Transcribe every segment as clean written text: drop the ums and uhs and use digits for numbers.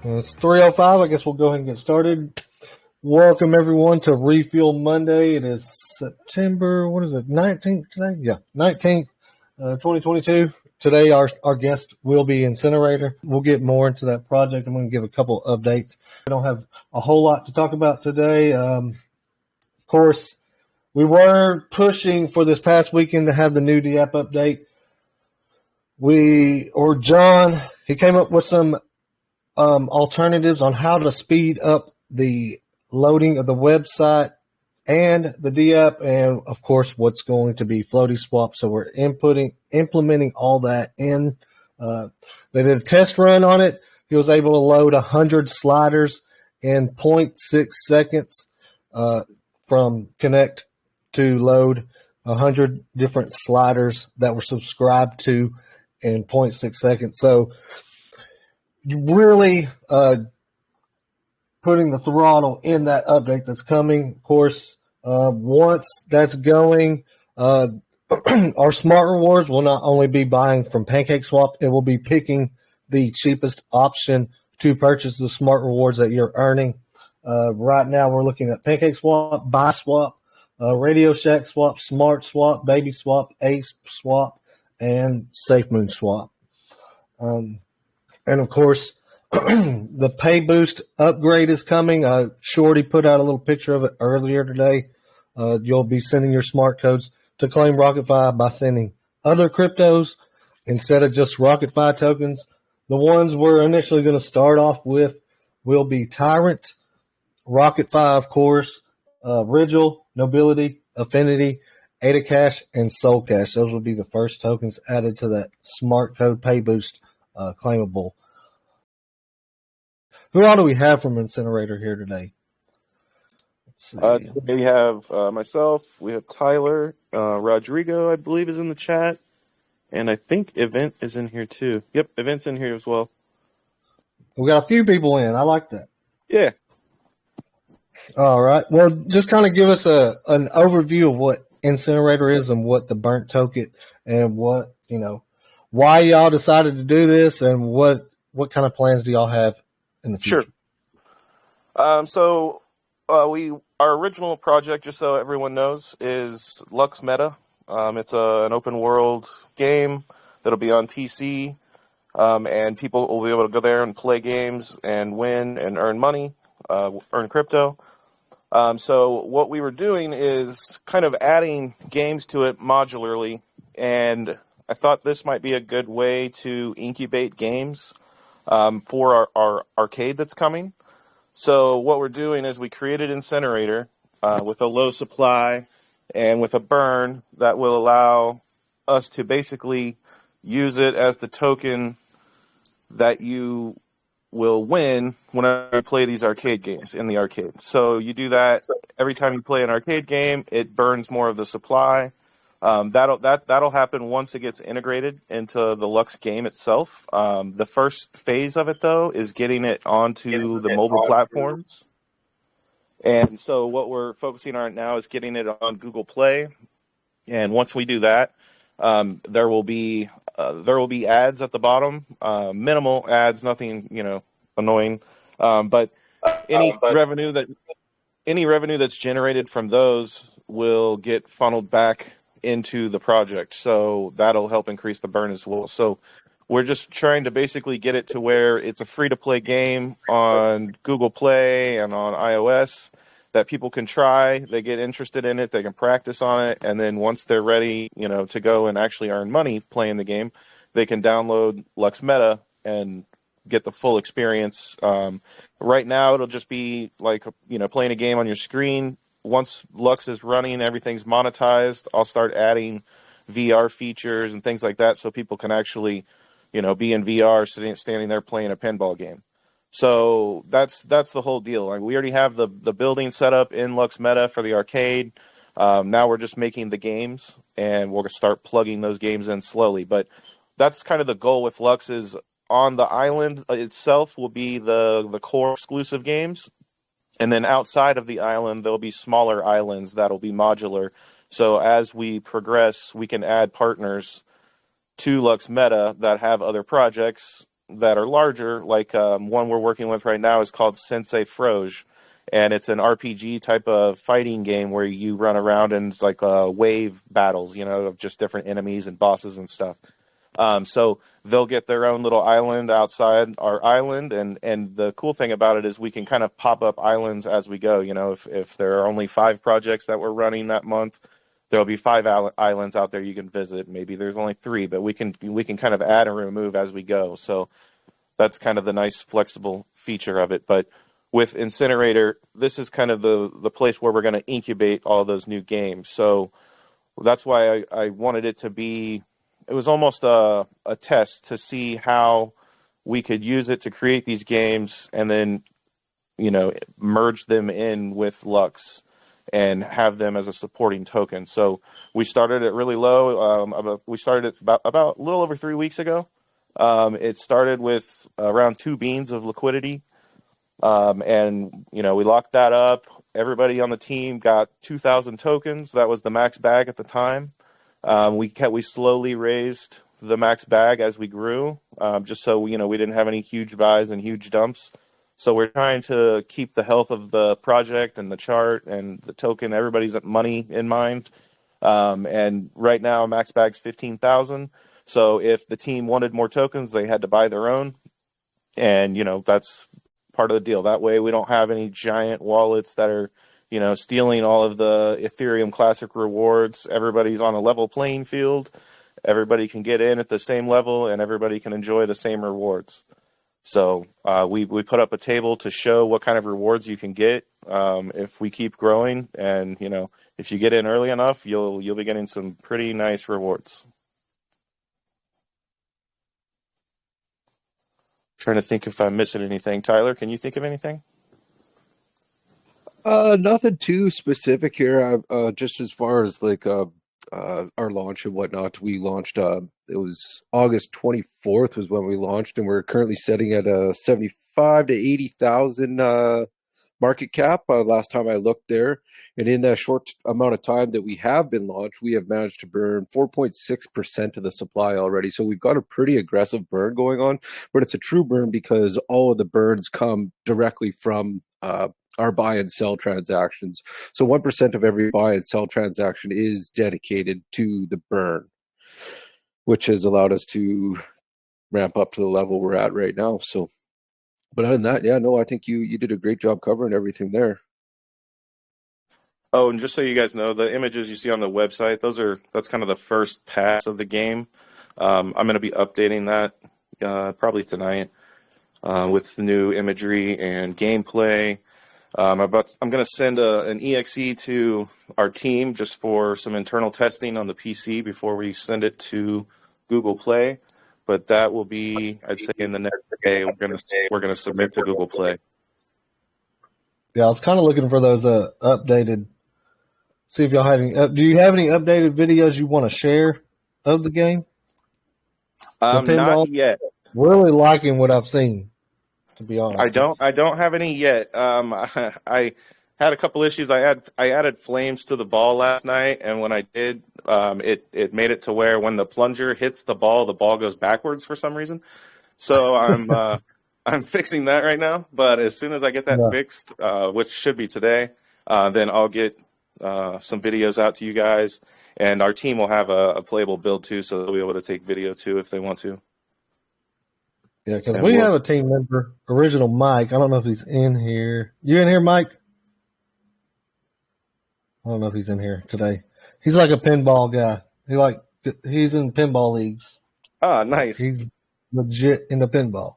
It's 3:05. I guess we'll go ahead and get started. Welcome everyone to Refuel Monday. It is September, 19th today? Yeah, 19th, 2022. Today our guest will be Incinerator. We'll get more into that project. I'm going to give a couple updates. We don't have a whole lot to talk about today. Of course, we were pushing for this past weekend to have the new DApp update. John, he came up with some alternatives on how to speed up the loading of the website and the DApp, and of course what's going to be floaty swap. So we're implementing all that in. They did a test run on it. He was able to load 100 sliders in 0.6 seconds from connect to load 100 different sliders that were subscribed to in 0.6 seconds. So you really putting the throttle in that update that's coming. Of course, once that's going, our smart rewards will not only be buying from PancakeSwap, it will be picking the cheapest option to purchase the smart rewards that you're earning. Right now, we're looking at PancakeSwap, BuySwap, Radio Shack Swap, Smart Swap, Baby Swap, Ace Swap, and SafeMoon Swap. And of course, the pay boost upgrade is coming. Shorty put out a little picture of it earlier today. You'll be sending your smart codes to claim RocketFi by sending other cryptos instead of just RocketFi tokens. The ones we're initially going to start off with will be Tyrant, RocketFi, of course, Rigel, Nobility, Affinity, Ada Cash, and Soul Cash. Those will be the first tokens added to that smart code pay boost claimable. Who all do we have from Incinerator here today? We have myself, we have Tyler, Rodrigo, I believe, is in the chat, and I think Event is in here too. Yep, Event's in here as well. We got a few people in. I like that. Yeah. All right. Well, just kind of give us an overview of what Incinerator is and what the burnt token and what, why y'all decided to do this and what kind of plans do y'all have in the future? Sure. So our original project, just so everyone knows, is Lux Meta. It's an open world game that'll be on PC, and people will be able to go there and play games and win and earn money, earn crypto. So what we were doing is kind of adding games to it modularly, and I thought this might be a good way to incubate games for our arcade that's coming. So what we're doing is we created Incinerator with a low supply and with a burn that will allow us to basically use it as the token that you will win whenever you play these arcade games in the arcade. So you do that every time you play an arcade game, it burns more of the supply. That'll happen once it gets integrated into the Lux game itself. The first phase of it, though, is getting it onto the mobile platforms. And so what we're focusing on now is getting it on Google Play. And once we do that, there will be ads at the bottom, minimal ads, nothing annoying. But any revenue that's generated from those will get funneled back into the project, so that'll help increase the burn as well. So we're just trying to basically get it to where it's a free-to-play game on Google Play and on iOS that people can try. They get interested in it, they can practice on it, and then once they're ready, to go and actually earn money playing the game, they can download Lux Meta and get the full experience. Right now, it'll just be like playing a game on your screen. Once Lux is running, everything's monetized, I'll start adding VR features and things like that so people can actually, be in VR standing there playing a pinball game. So that's the whole deal. Like, we already have the building set up in Lux Meta for the arcade. Now we're just making the games, and we'll start plugging those games in slowly. But that's kind of the goal with Lux, is on the island itself will be the core exclusive games. And then outside of the island, there'll be smaller islands that'll be modular. So as we progress, we can add partners to Lux Meta that have other projects that are larger, like one we're working with right now is called Sensei Froge, and it's an RPG type of fighting game where you run around and it's like wave battles, of just different enemies and bosses and stuff. So they'll get their own little island outside our island, and the cool thing about it is we can kind of pop up islands as we go. If there are only 5 projects that we're running that month, there'll be 5 islands out there you can visit. Maybe there's only 3, but we can kind of add and remove as we go. So that's kind of the nice flexible feature of it. But with Incinerator, this is kind of the place where we're going to incubate all those new games. So that's why I wanted it to be. It was almost a test to see how we could use it to create these games and then, merge them in with Lux and have them as a supporting token. So we started it really low. We started it about a little over 3 weeks ago. It started with around 2 beans of liquidity. And, we locked that up. Everybody on the team got 2,000 tokens. That was the max bag at the time. We slowly raised the max bag as we grew, just so we didn't have any huge buys and huge dumps. So we're trying to keep the health of the project and the chart and the token, everybody's money in mind. And right now, max bag's 15,000. So if the team wanted more tokens, they had to buy their own. And that's part of the deal. That way, we don't have any giant wallets that are stealing all of the Ethereum Classic rewards. Everybody's on a level playing field. Everybody can get in at the same level, and everybody can enjoy the same rewards. So we put up a table to show what kind of rewards you can get if we keep growing. And, if you get in early enough, you'll be getting some pretty nice rewards. Trying to think if I'm missing anything. Tyler, can you think of anything? Nothing too specific here. Just as far as like our launch and whatnot, we launched. It was August 24th was when we launched, and we're currently setting at a 75 to 80,000 market cap. Last time I looked there, and in that short amount of time that we have been launched, we have managed to burn 4.6% of the supply already. So we've got a pretty aggressive burn going on, but it's a true burn because all of the burns come directly from our buy and sell transactions. So 1% of every buy and sell transaction is dedicated to the burn, which has allowed us to ramp up to the level we're at right now. So, but other than that, yeah, no, I think you did a great job covering everything there. Oh, and just so you guys know, the images you see on the website, that's kind of the first pass of the game. I'm going to be updating that probably tonight with new imagery and gameplay. I'm going to send an EXE to our team just for some internal testing on the PC before we send it to Google Play. But that will be, I'd say, in the next day. We're gonna submit to Google Play. Yeah, I was kind of looking for those updated. See if y'all had any. Do you have any updated videos you want to share of the game? Not yet. Really liking what I've seen, to be honest. I don't have any yet. I had a couple issues. I added flames to the ball last night, and when I did, it made it to where when the plunger hits the ball goes backwards for some reason. So I'm fixing that right now. But as soon as I get that fixed, which should be today, then I'll get some videos out to you guys, and our team will have a playable build too, so they'll be able to take video too if they want to. Yeah, because we have a team member, Original Mike. I don't know if he's in here. You in here, Mike? I don't know if he's in here today. He's like a pinball guy. He's in pinball leagues. Ah, nice. He's legit in the pinball.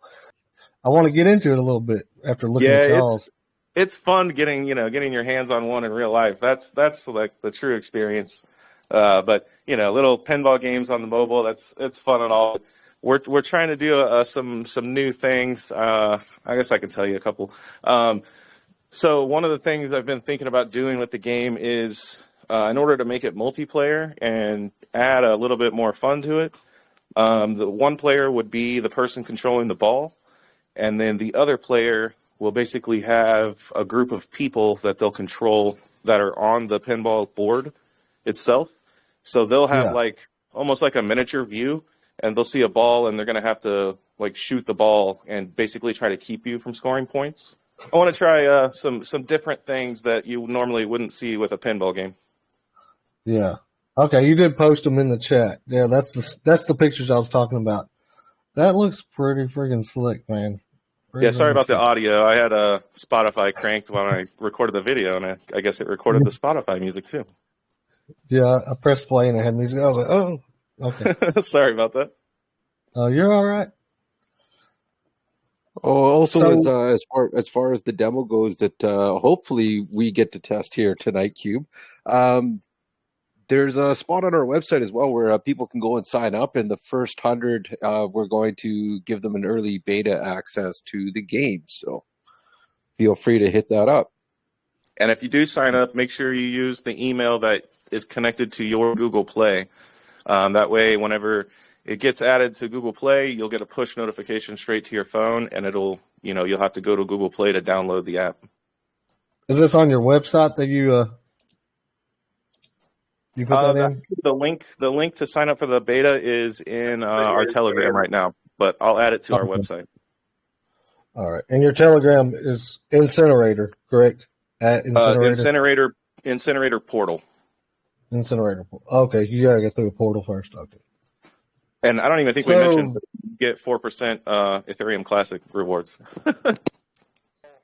I want to get into it a little bit after looking at y'all's. It's fun getting your hands on one in real life. That's like the true experience. But little pinball games on the mobile. It's fun and all. We're trying to do some new things. I guess I can tell you a couple. So one of the things I've been thinking about doing with the game is, in order to make it multiplayer and add a little bit more fun to it, the one player would be the person controlling the ball, and then the other player will basically have a group of people that they'll control that are on the pinball board itself. So they'll have almost like a miniature view, and they'll see a ball, and they're going to have to like shoot the ball and basically try to keep you from scoring points. I want to try some different things that you normally wouldn't see with a pinball game. Yeah. Okay, you did post them in the chat. Yeah, that's the pictures I was talking about. That looks pretty freaking slick, man. Yeah, sorry about the audio. I had a Spotify cranked when I recorded the video, and I guess it recorded the Spotify music too. Yeah, I pressed play and it had music. I was like, oh, okay. Sorry about that. Oh, you're all right. Oh, also, So- as far as the demo goes, that hopefully we get to test here tonight, Cube. There's a spot on our website as well where people can go and sign up, and the first 100, we're going to give them an early beta access to the game. So feel free to hit that up. And if you do sign up, make sure you use the email that is connected to your Google Play. That way, whenever it gets added to Google Play, you'll get a push notification straight to your phone, and you'll have to go to Google Play to download the app. Is this on your website that you put that in? The link to sign up for the beta is in our Telegram right now, but I'll add it to our website. All right. And your Telegram is Incinerator, correct? At Incinerator? Incinerator portal. Incinerator. Okay, you got to get through a portal first. Okay. And I don't even think we mentioned get 4% Ethereum Classic rewards.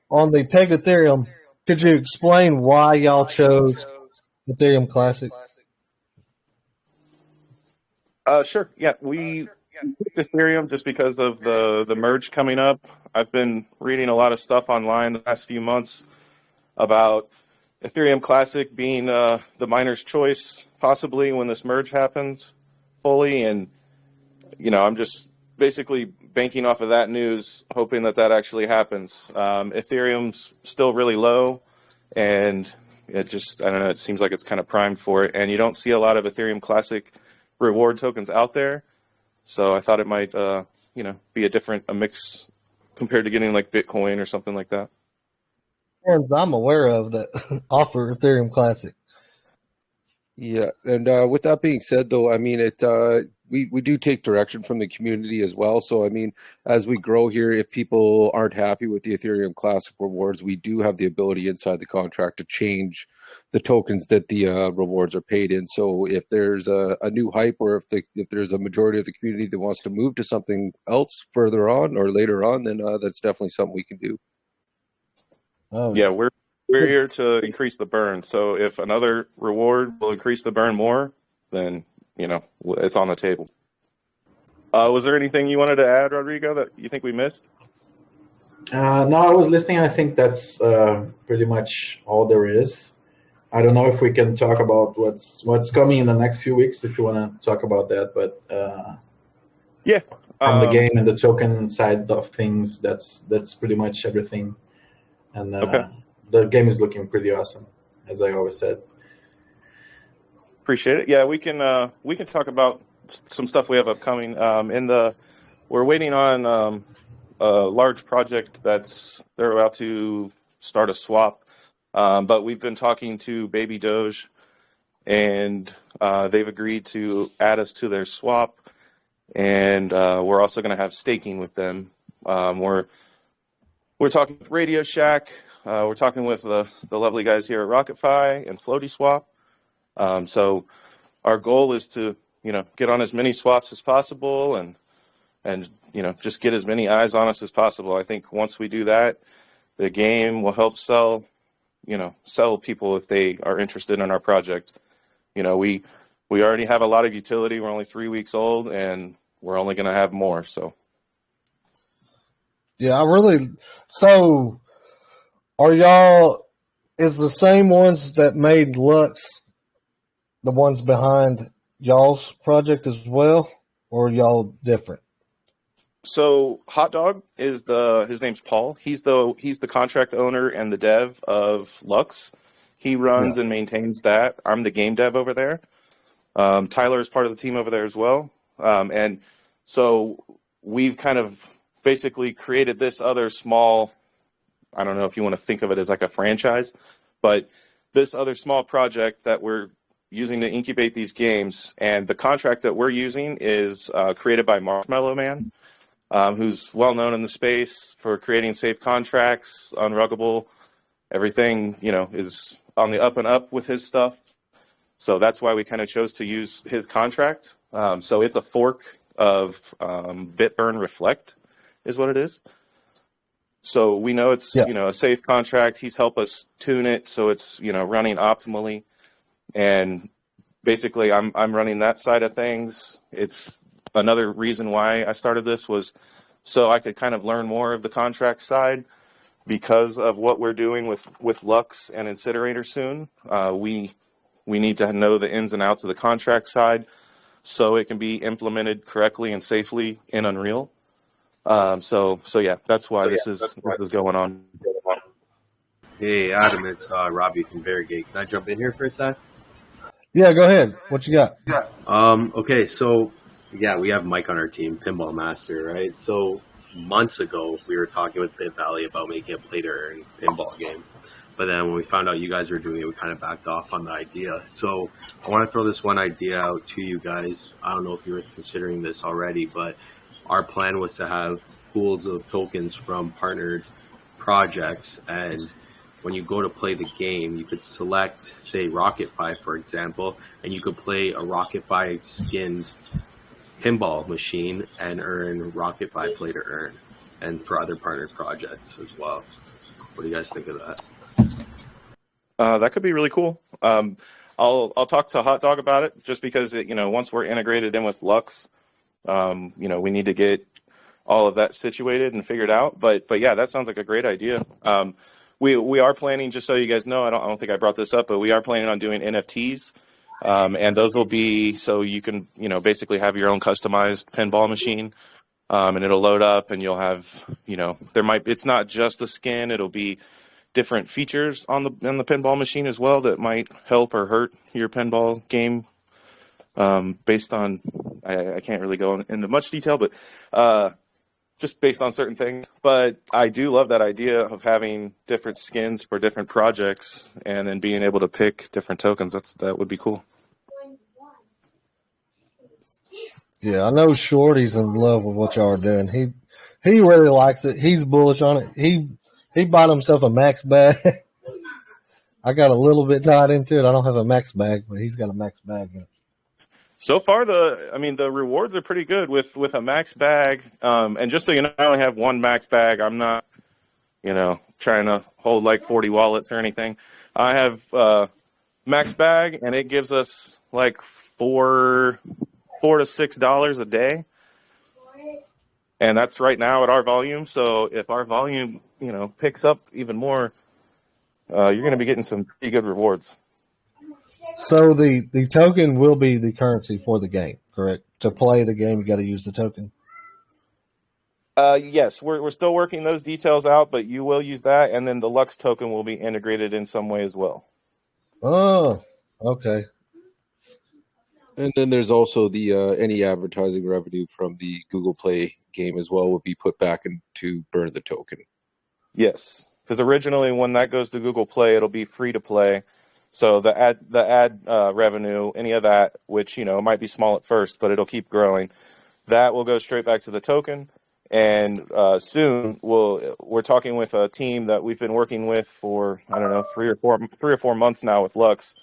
On the Peg Ethereum, could you explain why y'all chose Ethereum Classic? Sure. Yeah, we picked Ethereum just because of the merge coming up. I've been reading a lot of stuff online the last few months about Ethereum Classic being the miner's choice, possibly when this merge happens fully. And, I'm just basically banking off of that news, hoping that actually happens. Ethereum's still really low, and I don't know, it seems like it's kind of primed for it. And you don't see a lot of Ethereum Classic reward tokens out there. So I thought it might, be a mix compared to getting like Bitcoin or something like that. Ones I'm aware of that offer Ethereum Classic. Yeah, and with that being said, though, I mean, we do take direction from the community as well. So, I mean, as we grow here, if people aren't happy with the Ethereum Classic rewards, we do have the ability inside the contract to change the tokens that the rewards are paid in. So, if there's a new hype, or if there's a majority of the community that wants to move to something else further on or later on, then that's definitely something we can do. Oh yeah, we're here to increase the burn. So if another reward will increase the burn more, then it's on the table. Was there anything you wanted to add, Rodrigo, that you think we missed? No, I was listening. I think that's pretty much all there is. I don't know if we can talk about what's coming in the next few weeks, if you want to talk about that. But yeah, from the game and the token side of things, that's pretty much everything. And okay. The game is looking pretty awesome, as I always said. Appreciate it. Yeah, we can talk about some stuff we have upcoming. We're waiting on a large project they're about to start a swap, but we've been talking to Baby Doge, and they've agreed to add us to their swap, and we're also going to have staking with them. We're talking with Radio Shack. We're talking with the lovely guys here at RocketFi and Floaty Swap. So our goal is to, get on as many swaps as possible and just get as many eyes on us as possible. I think once we do that, the game will help sell people if they are interested in our project. We already have a lot of utility. We're only 3 weeks old, and we're only going to have more. So. Yeah, so is the same ones that made Lux the ones behind y'all's project as well, or are y'all different? So Hot Dog his name's Paul. He's the contract owner and the dev of Lux. He runs and maintains that. I'm the game dev over there. Tyler is part of the team over there as well. And so we've kind of basically created this other small, I don't know if you want to think of it as like a franchise, but this other small project that we're using to incubate these games. And the contract that we're using is created by Marshmallow Man. who's well known in the space for creating safe contracts, unruggable. Everything, is on the up and up with his stuff. So that's why we kind of chose to use his contract. So it's a fork of Bitburn Reflect is what it is. So we know it's, a safe contract. He's helped us tune it so it's, running optimally. And basically I'm running that side of things. It's another reason why I started this was so I could kind of learn more of the contract side because of what we're doing with Lux and Incinerator soon. We need to know the ins and outs of the contract side so it can be implemented correctly and safely in Unreal. So yeah, that's why this is going on. Hey, Adam, it's Robbie from Variegate. Can I jump in here for a sec? Yeah, go ahead. What you got? Okay, so yeah, we have Mike on our team, Pinball Master, right? So months ago, we were talking with Bit Valley about making a play-to-earn pinball game. But then when we found out you guys were doing it, we kind of backed off on the idea. So I want to throw this one idea out to you guys. I don't know if you were considering this already, but our plan was to have pools of tokens from partnered projects. And when you go to play the game, you could select, say, RocketFi, for example, and you could play a RocketFi skinned pinball machine and earn RocketFi play to earn, and for other partnered projects as well. What do you guys think of that? That could be really cool. I'll talk to Hot Dog about it just because once we're integrated in with Lux, we need to get all of that situated and figured out. But yeah, that sounds like a great idea. We are planning, just so you guys know, I don't think I brought this up, but we are planning on doing NFTs. And those will be so you can, basically have your own customized pinball machine. And it'll load up and you'll have, it's not just the skin, it'll be different features on the pinball machine as well that might help or hurt your pinball game. Based on, I can't really go into much detail, but just based on certain things. But I do love that idea of having different skins for different projects and then being able to pick different tokens. That would be cool. Yeah, I know Shorty's in love with what y'all are doing. He really likes it. He's bullish on it. He bought himself a max bag. I got a little bit tied into it. I don't have a max bag, but he's got a max bag. So far, the rewards are pretty good with a max bag. And just so you know, I only have one max bag. I'm not, trying to hold like 40 wallets or anything. I have max bag, and it gives us like $4 to $6 a day. And that's right now at our volume. So if our volume, picks up even more, you're going to be getting some pretty good rewards. So the token will be the currency for the game, correct? To play the game, you got to use the token. Yes, we're still working those details out, but you will use that, and then the Lux token will be integrated in some way as well. Oh, okay. And then there's also the any advertising revenue from the Google Play game as well will be put back into burn the token. Yes, because originally when that goes to Google Play, it'll be free to play. So the ad revenue, any of that, which might be small at first, but it'll keep growing, that will go straight back to the token. And soon we're talking with a team that we've been working with for, I don't know, 3 or 4 months now with Lux,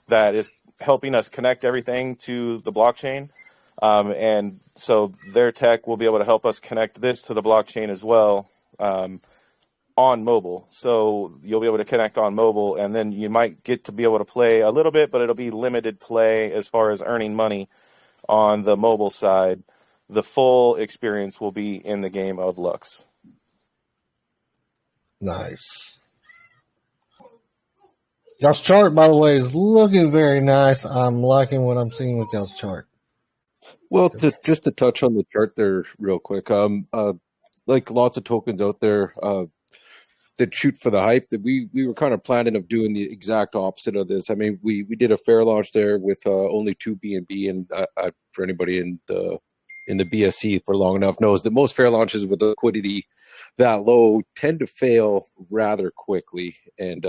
that is helping us connect everything to the blockchain. And so their tech will be able to help us connect this to the blockchain as well on mobile. So you'll be able to connect on mobile, and then you might get to be able to play a little bit, but it'll be limited play as far as earning money on the mobile side. The full experience will be in the game of Lux. Nice. Y'all's chart, by the way, is looking very nice. I'm liking what I'm seeing with y'all's chart. Well, just to touch on the chart there real quick, like lots of tokens out there that shoot for the hype, that we were kind of planning of doing the exact opposite of this. I mean, we did a fair launch there with only 2 BNB, and for anybody in the BSC for long enough knows that most fair launches with liquidity that low tend to fail rather quickly. And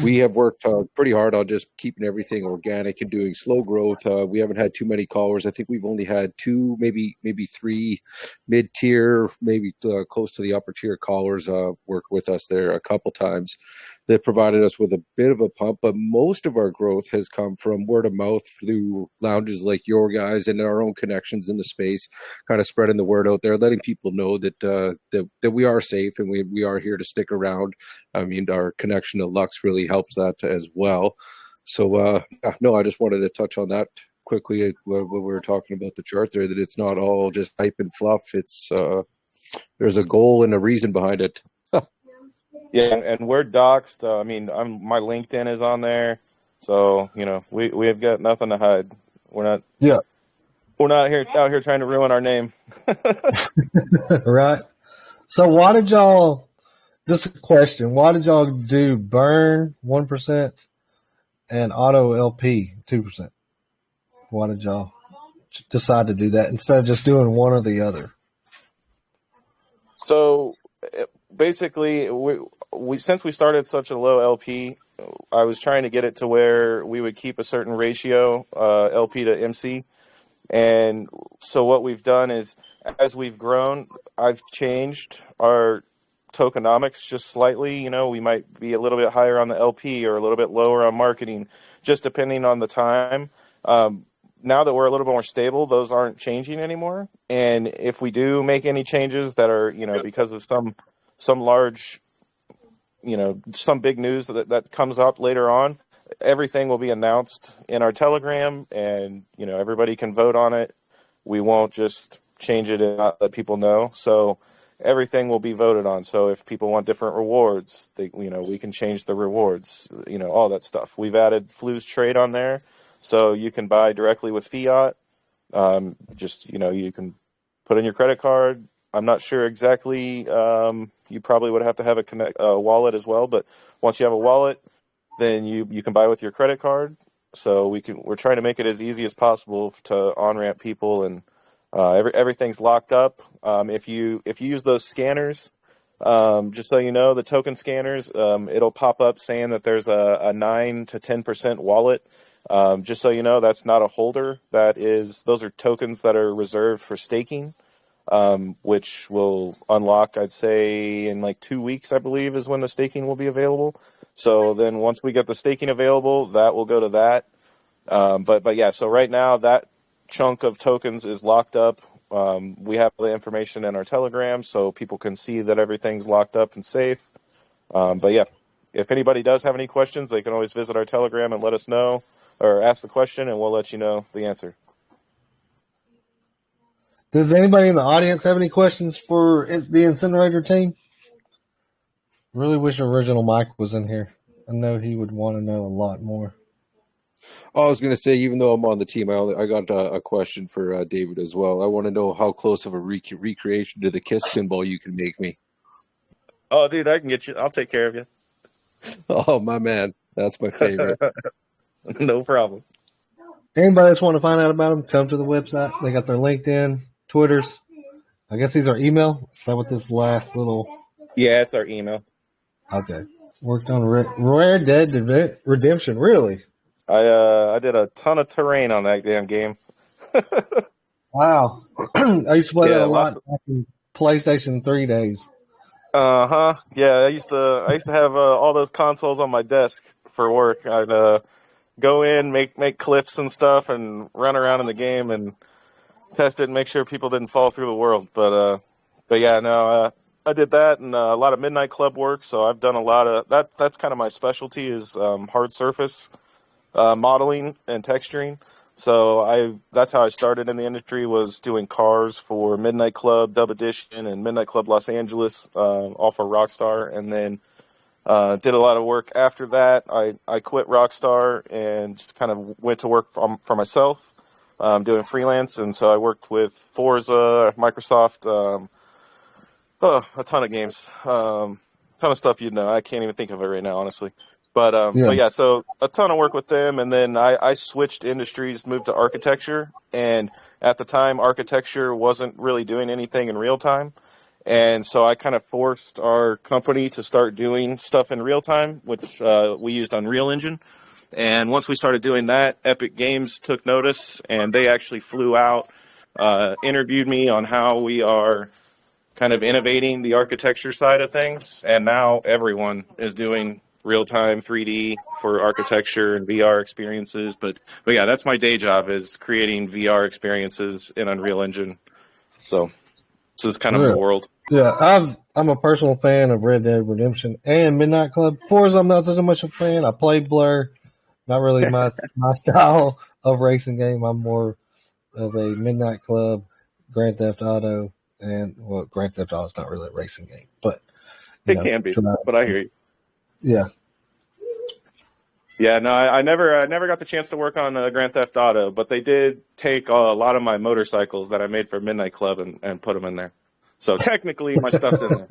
we have worked pretty hard on just keeping everything organic and doing slow growth. We haven't had too many callers. I think we've only had two, maybe three mid-tier, maybe close to the upper tier callers work with us there a couple times. That provided us with a bit of a pump, but most of our growth has come from word of mouth through lounges like your guys and our own connections in the space, kind of spreading the word out there, letting people know that that we are safe and we are here to stick around. I mean, our connection to Lux really helps that as well. So, no, I just wanted to touch on that quickly when we were talking about the chart there, that it's not all just hype and fluff. It's there's a goal and a reason behind it. Yeah, and we're doxxed. I mean, my LinkedIn is on there, so we have got nothing to hide. We're not. Yeah. We're not out here trying to ruin our name. Right. So why did y'all? Just a question: why did y'all do burn 1% and auto LP 2%? Why did y'all decide to do that instead of just doing one or the other? So basically, we since we started such a low LP, I was trying to get it to where we would keep a certain ratio LP to MC. And so what we've done is, as we've grown, I've changed our tokenomics just slightly. We might be a little bit higher on the LP or a little bit lower on marketing, just depending on the time. Now that we're a little bit more stable, those aren't changing anymore. And if we do make any changes that are, because of some large, some big news that comes up later on, everything will be announced in our Telegram, and everybody can vote on it. We won't just change it and not let people know. So everything will be voted on. So if people want different rewards, we can change the rewards. All that stuff. We've added Flu's Trade on there, so you can buy directly with fiat. You can put in your credit card. I'm not sure exactly. You probably would have to have a wallet as well. But once you have a wallet, then you can buy with your credit card. So we're trying to make it as easy as possible to on-ramp people, and everything's locked up. If you use those scanners, just so you know, the token scanners, it'll pop up saying that there's a 9 to 10% wallet. Just so you know, that's not a holder. Those are tokens that are reserved for staking, which will unlock, I'd say, in like 2 weeks, I believe, is when the staking will be available. So then once we get the staking available, that will go to that. But yeah, so right now that chunk of tokens is locked up. We have the information in our Telegram, so people can see that everything's locked up and safe. But yeah, if anybody does have any questions, they can always visit our Telegram and let us know, or ask the question, and we'll let you know the answer. Does anybody in the audience have any questions for the Incinerator team? Really wish original Mike was in here. I know he would want to know a lot more. I was going to say, even though I'm on the team, I got a question for David as well. I want to know how close of a recreation to the Kiss pinball you can make me. Oh, dude, I can get you. I'll take care of you. Oh, my man. That's my favorite. No problem. Anybody that's want to find out about them, come to the website. They got their LinkedIn, Twitters. I guess these are email. Is that what this last little... Yeah, it's our email. Okay. Worked on Rare Dead Redemption, really? I did a ton of terrain on that damn game. Wow. I used to play that a lot back in PlayStation 3 days. Uh-huh. Yeah, I used to have all those consoles on my desk for work. I'd go in, make cliffs and stuff, and run around in the game and test it and make sure people didn't fall through the world. But yeah, no, I did that and a lot of Midnight Club work. So I've done a lot of that. That's kind of my specialty, is hard surface modeling and texturing. So that's how I started in the industry, was doing cars for Midnight Club, Dub Edition, and Midnight Club Los Angeles, off of Rockstar, and then did a lot of work after that. I quit Rockstar and kind of went to work for myself, doing freelance, and so I worked with Forza, Microsoft, a ton of games, ton of stuff you'd know. I can't even think of it right now, honestly. But yeah, so a ton of work with them, and then I switched industries, moved to architecture, and at the time, architecture wasn't really doing anything in real time, And so I kind of forced our company to start doing stuff in real time, which we used Unreal Engine. And once we started doing that, Epic Games took notice, and they actually flew out, interviewed me on how we are kind of innovating the architecture side of things. And now everyone is doing real-time 3D for architecture and VR experiences. But yeah, that's my day job, is creating VR experiences in Unreal Engine. So this is kind of the world. Yeah, I'm a personal fan of Red Dead Redemption and Midnight Club. Forza, I'm not so much a fan. I play Blur, not really my style of racing game. I'm more of a Midnight Club, Grand Theft Auto, and Grand Theft Auto is not really a racing game, but it can be. But I hear you. Yeah. Yeah, no, I never got the chance to work on Grand Theft Auto, but they did take a lot of my motorcycles that I made for Midnight Club and put them in there. So technically, my stuff's in there.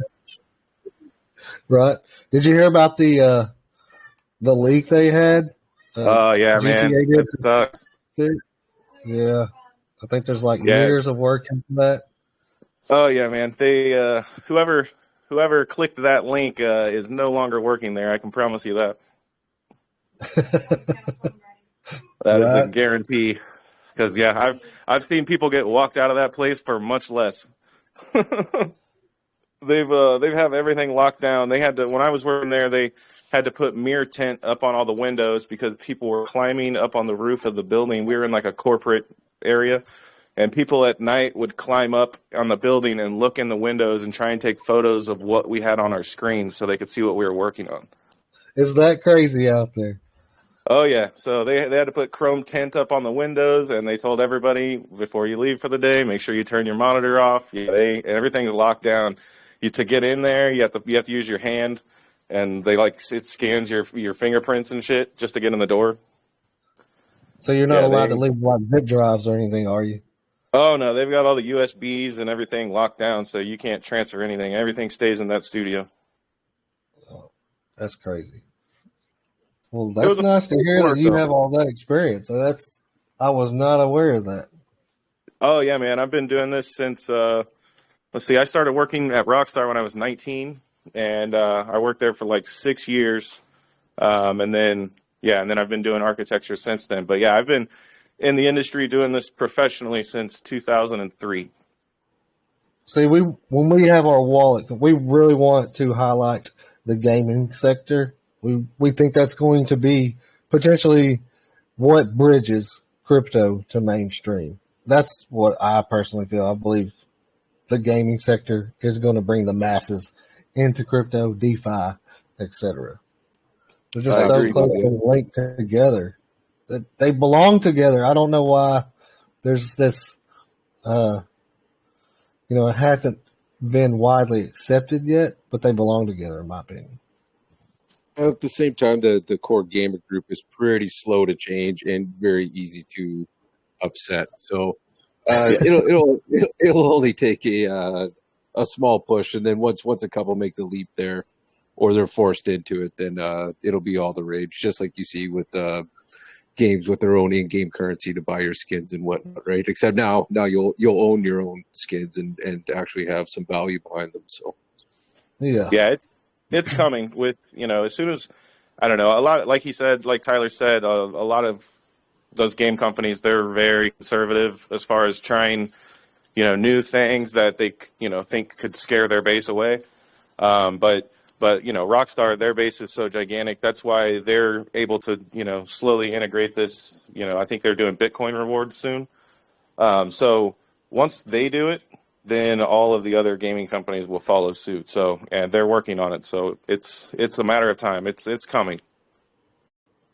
Right? Did you hear about the leak they had? Oh yeah, GTA man, it sucks. Yeah, I think there's years of work into that. Oh yeah, man. They whoever clicked that link is no longer working there. I can promise you that. That is a guarantee. Because yeah, I've seen people get walked out of that place for much less. They've have everything locked down. They had to, when I was working there, they had to put mirror tint up on all the windows because people were climbing up on the roof of the building. We were in like a corporate area, and people at night would climb up on the building and look in the windows and try and take photos of what we had on our screens so they could see what we were working on. Is that crazy out there? Oh yeah, so they had to put chrome tint up on the windows, and they told everybody before you leave for the day, make sure you turn your monitor off. Yeah, everything's locked down. To get in there, you have to use your hand, and it scans your fingerprints and shit just to get in the door. So you're not allowed to leave zip drives or anything, are you? Oh no, they've got all the USBs and everything locked down, so you can't transfer anything. Everything stays in that studio. Oh, that's crazy. Well, that's nice to hear that you have all that experience. I was not aware of that. Oh yeah, man, I've been doing this since. Let's see, I started working at Rockstar when I was 19, and I worked there for like 6 years, and then I've been doing architecture since then. But yeah, I've been in the industry doing this professionally since 2003. See, when we have our wallet, we really want to highlight the gaming sector. We think that's going to be potentially what bridges crypto to mainstream. That's what I personally feel. I believe the gaming sector is going to bring the masses into crypto, DeFi, etc. They're just so closely linked together. They belong together. I don't know why there's this, it hasn't been widely accepted yet, but they belong together, in my opinion. At the same time, the core gamer group is pretty slow to change and very easy to upset. So it'll only take a small push, and then once a couple make the leap there, or they're forced into it, then it'll be all the rage. Just like you see with games with their own in-game currency to buy your skins and whatnot, right? Except now you'll own your own skins and actually have some value behind them. So yeah, it's coming with, as soon as, I don't know, a lot, like he said, like Tyler said, a lot of those game companies, they're very conservative as far as trying, new things that they, think could scare their base away. But Rockstar, their base is so gigantic. That's why they're able to, slowly integrate this. I think they're doing Bitcoin rewards soon. So once they do it, then all of the other gaming companies will follow suit. So, and they're working on it. So it's a matter of time. It's coming.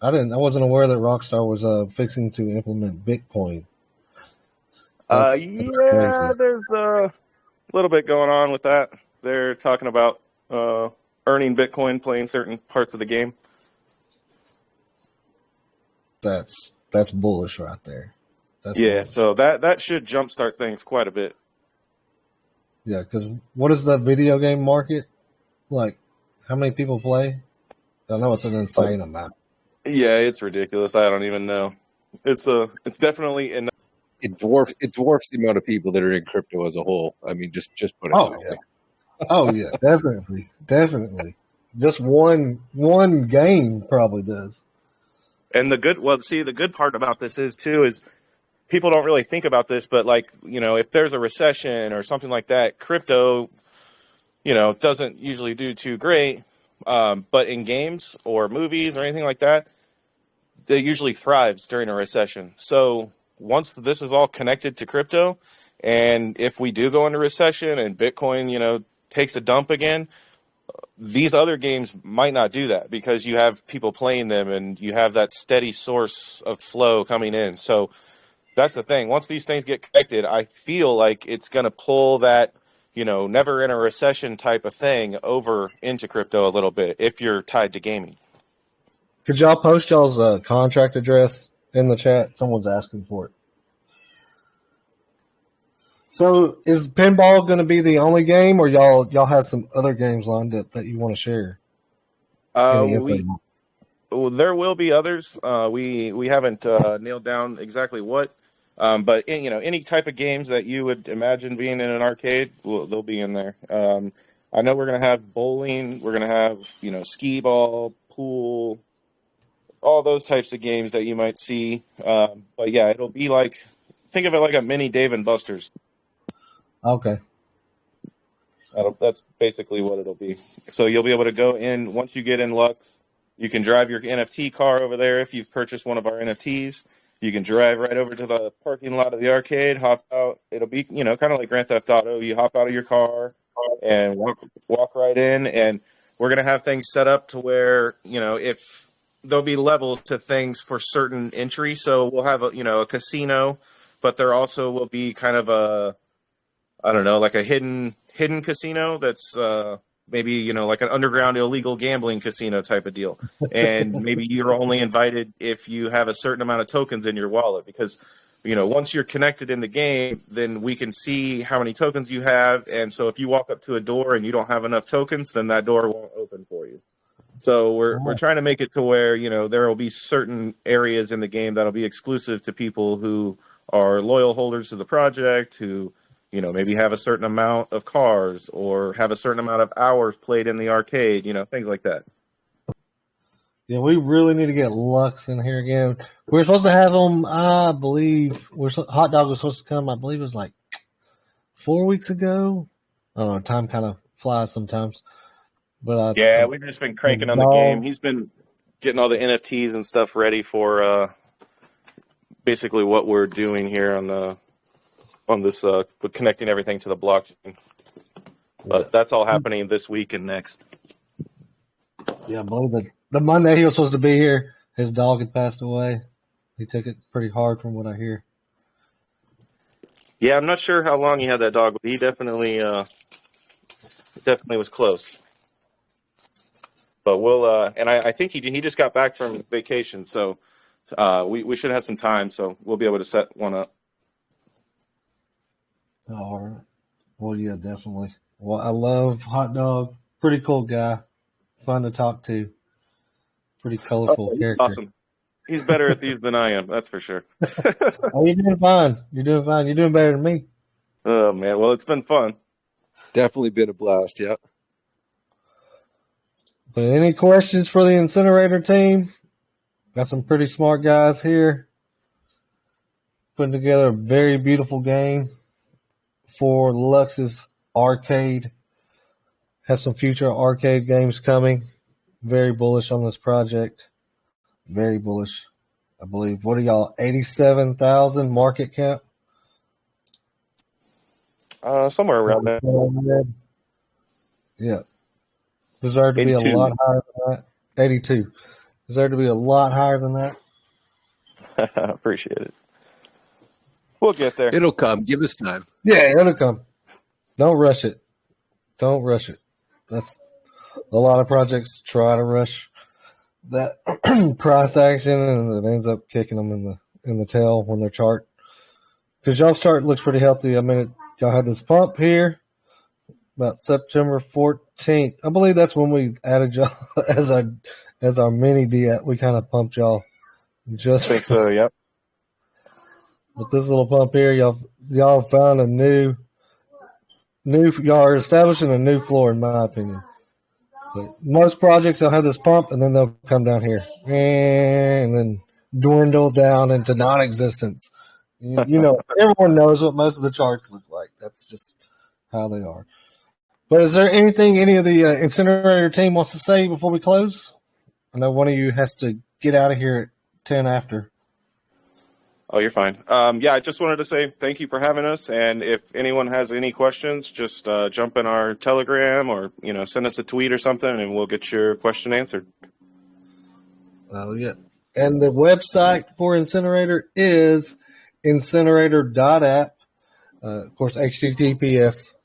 I wasn't aware that Rockstar was fixing to implement Bitcoin. That's crazy. There's a little bit going on with that. They're talking about earning Bitcoin playing certain parts of the game. That's bullish right there. Bullish. So that should jumpstart things quite a bit. Yeah, because what is the video game market like? How many people play? I know it's an insane amount. Yeah, it's ridiculous. I don't even know. It's definitely enough. It dwarfs the amount of people that are in crypto as a whole. I mean, just put it that way. Oh yeah, definitely. Just one game probably does. And the good part about this is too is people don't really think about this, but like, if there's a recession or something like that, crypto, doesn't usually do too great. But in games or movies or anything like that, it usually thrives during a recession. So once this is all connected to crypto, and if we do go into recession and Bitcoin, takes a dump again, these other games might not do that because you have people playing them and you have that steady source of flow coming in. So that's the thing. Once these things get connected, I feel like it's going to pull that, never in a recession type of thing over into crypto a little bit if you're tied to gaming. Could y'all post y'all's contract address in the chat? Someone's asking for it. So is pinball going to be the only game, or y'all have some other games lined up that you want to share? There will be others. We haven't nailed down exactly what, but any type of games that you would imagine being in an arcade, they'll be in there. I know we're gonna have bowling. We're gonna have skee ball, pool, all those types of games that you might see. But yeah, it'll be like, think of it like a mini Dave and Buster's. Okay. That's basically what it'll be. So you'll be able to go in once you get in Lux. You can drive your NFT car over there if you've purchased one of our NFTs. You can drive right over to the parking lot of the arcade, hop out. It'll be, kind of like Grand Theft Auto. You hop out of your car and walk right in. And we're going to have things set up to where, if there'll be levels to things for certain entry. So we'll have a casino, but there also will be kind of like a hidden casino that's maybe like an underground illegal gambling casino type of deal, and maybe you're only invited if you have a certain amount of tokens in your wallet, because once you're connected in the game, then we can see how many tokens you have, and so if you walk up to a door and you don't have enough tokens, then that door won't open for you. So we're trying to make it to where there will be certain areas in the game that'll be exclusive to people who are loyal holders to the project, who maybe have a certain amount of cars or have a certain amount of hours played in the arcade, things like that. Yeah, we really need to get Lux in here again. We were supposed to have them, I believe, Hot Dog was supposed to come, I believe it was like 4 weeks ago. I don't know, time kind of flies sometimes. But yeah, we've just been cranking on the game. He's been getting all the NFTs and stuff ready for basically what we're doing here on this with connecting everything to the blockchain. But that's all happening this week and next. Yeah, I believe the Monday he was supposed to be here, his dog had passed away. He took it pretty hard from what I hear. Yeah, I'm not sure how long he had that dog, but he definitely was close. But we'll and I think he just got back from vacation, so we should have some time, so we'll be able to set one up. All right. Well, yeah, definitely. Well, I love Hot Dog. Pretty cool guy. Fun to talk to. Pretty colorful character. Awesome. He's better at these than I am, that's for sure. Oh, you're doing fine. You're doing fine. You're doing better than me. Oh, man. Well, it's been fun. Definitely been a blast, yeah. But any questions for the Incinerator team? Got some pretty smart guys here. Putting together a very beautiful game for Lux's arcade. Have some future arcade games coming. Very bullish on this project. Very bullish, I believe. What are y'all, 87,000 market cap? Somewhere around there. Yeah. Deserve to 82. Be a lot higher than that. 82. Deserve to be a lot higher than that. Appreciate it. We'll get there. It'll come. Give us time. Yeah, it'll come. Don't rush it. Don't rush it. That's a lot of projects try to rush that price action, and it ends up kicking them in the tail when their chart. Because y'all's chart looks pretty healthy. I mean, y'all had this pump here about September 14th. I believe that's when we added y'all as our mini diet. We kind of pumped y'all. Just I think so. Yep. With this little pump here, y'all found a new y'all are establishing a new floor, in my opinion. But most projects, they'll have this pump, and then they'll come down here and then dwindle down into non-existence. You know, everyone knows what most of the charts look like. That's just how they are. But is there anything any of the Incinerator team wants to say before we close? I know one of you has to get out of here at 10 after. Oh, you're fine. Yeah, I just wanted to say thank you for having us. And if anyone has any questions, just jump in our Telegram or, send us a tweet or something, and we'll get your question answered. Oh, yeah. And the website for Incinerator is incinerator.app. Of course, HTTPS, ://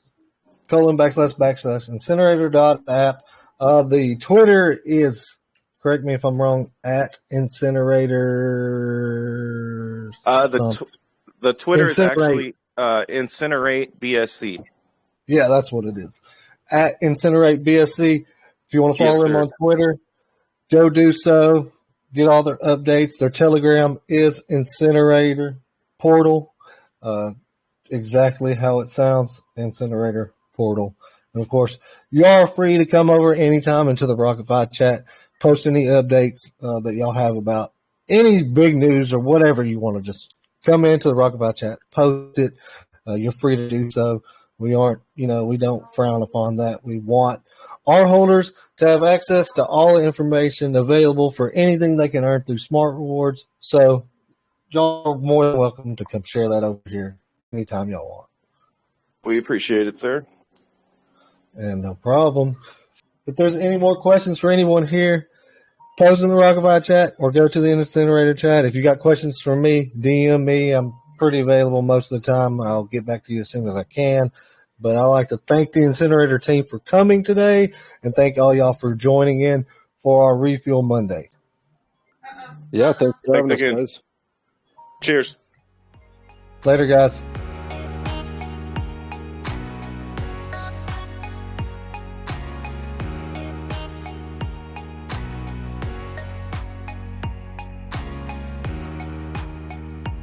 the Twitter is, correct me if I'm wrong, at Incinerator. The Twitter is actually Incinerate BSC. Yeah, that's what it is. At Incinerate BSC. If you want to follow them on Twitter, go do so. Get all their updates. Their Telegram is Incinerator Portal. Exactly how it sounds, Incinerator Portal. And, of course, you are free to come over anytime into the RocketFi chat, post any updates that y'all have about any big news or whatever you want to just come into the RocketFi chat, post it. You're free to do so. We aren't, we don't frown upon that. We want our holders to have access to all the information available for anything they can earn through Smart Rewards. So y'all are more than welcome to come share that over here anytime y'all want. We appreciate it, sir. And no problem. If there's any more questions for anyone here, post in the RocketFi chat or go to the Incinerator chat. If you got questions for me, DM me. I'm pretty available most of the time. I'll get back to you as soon as I can. But I'd like to thank the Incinerator team for coming today and thank all y'all for joining in for our Refuel Monday. Yeah, thanks for having us, guys. Cheers. Later, guys.